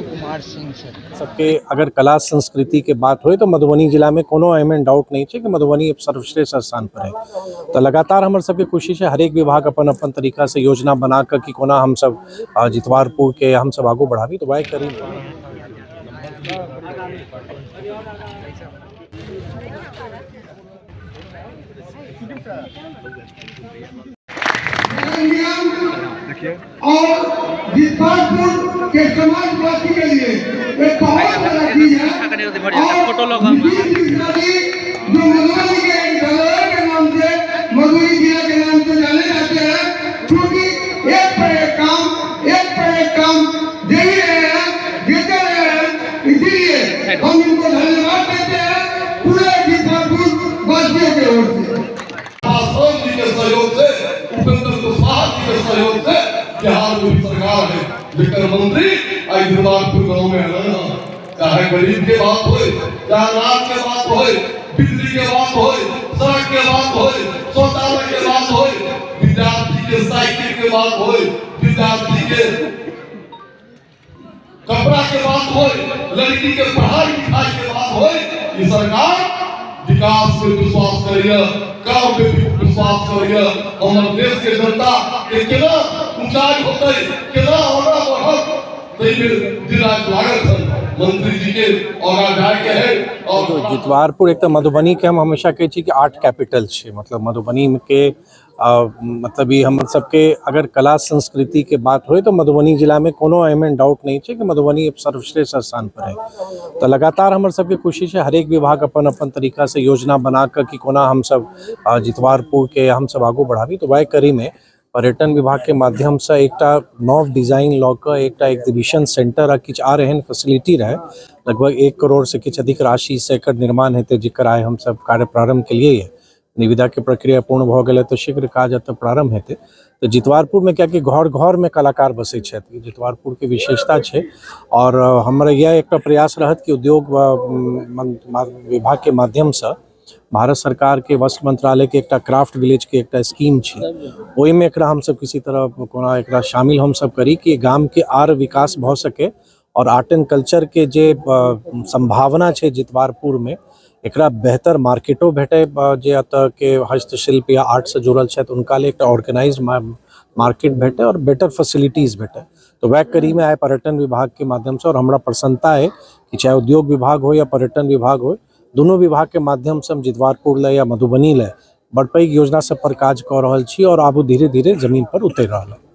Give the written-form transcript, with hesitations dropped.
कुमार सिंह सबके अगर कला संस्कृति के बात हो तो मधुबनी जिला में कोनो एहन डाउट नहीं है कि मधुबनी सर्वश्रेष्ठ स्थान पर है। तो लगातार हमारे सबके कोशिश है, हरेक विभाग अपन अपन तरीका से योजना बना कर कि कोना हम सब जितवारपुर के हम सब आगू बढ़ावी। तो वह करी और जितवारपुर के समाजवासी के लिए एक बहुत बड़ा चीज है। और जो मधुबनी के धरोहर के नाम से, मधुबनी जिला के नाम से जाने जाते हैं, क्योंकि एक पर एक काम दे ही रहे हैं, देते रहे हैं। इसीलिए हम इनको धन्यवाद देते हैं पूरे जितवारपुर वासियों के ओर से। पासवान जी के सहयोग से, उपेंद्र कुशवाहा जी के सहयोग से बिहार में सरकार है, लेकिन मंत्री आज जितवारपुर गाँव में है ना। चाहे गरीब के बात हो, चाहे अनाज के बात हो, बिजली के बात हो, सड़क के बात हो, शौचालय के बात हो, विद्यार्थी के साइकिल के बात हो, विद्यार्थी के कपड़ा के बात हो, लड़की के पढ़ाई लिखाई के बात हो, ये सरकार विकास में विश्वास करिए, काम में विश्वास करिए। हमारे देश के जनता के केना ऊंचाई होते, केना आगे बढ़त, मंत्री जी के और जाए के है। और जितवारपुर एक तो मधुबनी के हम हमेशा कहे कि आर्ट कैपिटल है। मतलब मधुबनी के मतलब ये हम सबके अगर कला संस्कृति के बात हो तो मधुबनी जिला में कोनो एहन डाउट नहीं है कि मधुबनी सर्वश्रेष्ठ स्थान पर है। तो लगातार हमारे सबके कोशिश है, हरेक विभाग अपन अपन तरीका से योजना बना कर कि कोना हम सब जितवारपुर के हम सब आगू बढ़ावी। तो वह करी में पर्यटन विभाग के माध्यम से एक नव डिजाइन लॉ का एक एग्जीबिशन सेंटर किछ आ रहे फैसिलिटी रहे, लगभग 1 करोड़ से किछ अधिक राशि से एकर निर्माण हेतु जिकर आए हम सब कार्य प्रारंभ के लिए है। निविदा के प्रक्रिया पूर्ण भ गए तो शीघ्र काज एतऽ प्रारंभ हेतै। तो जितवारपुर में क्या कि घर घर में कलाकार बसै छथि, जितवारपुर के विशेषता है। और हमारा यह एक प्रयास रहत कि उद्योग विभाग के माध्यम से भारत सरकार के वस्त्र मंत्रालय के एक क्राफ्ट विलेज के एक स्कीम है, ओहि में एक हम सब किसी तरह कोना एक शामिल हम सब करी कि गाम के आर विकास भ सके और आर्ट एंड कल्चर के जे संभावना है जितवारपुर में एकरा बेहतर मार्केटो भेटे, जे अतः के हस्तशिल्प या आर्ट से जुड़ल है उनका लिए एक ऑर्गेनाइज मार्केट भेटे और बेटर फैसिलिटीज भेटे। तो वह करी में आए पर्यटन विभाग के माध्यम से। और हमारा प्रसन्नता है कि चाहे उद्योग विभाग हो या पर्यटन विभाग हो, दोनों विभाग के माध्यम से हम जितवारपुर ले या मधुबनी ले बड़ पैघ योजना सब पर काज कर रहल छी और आब धीरे धीरे जमीन पर उतर रहा है।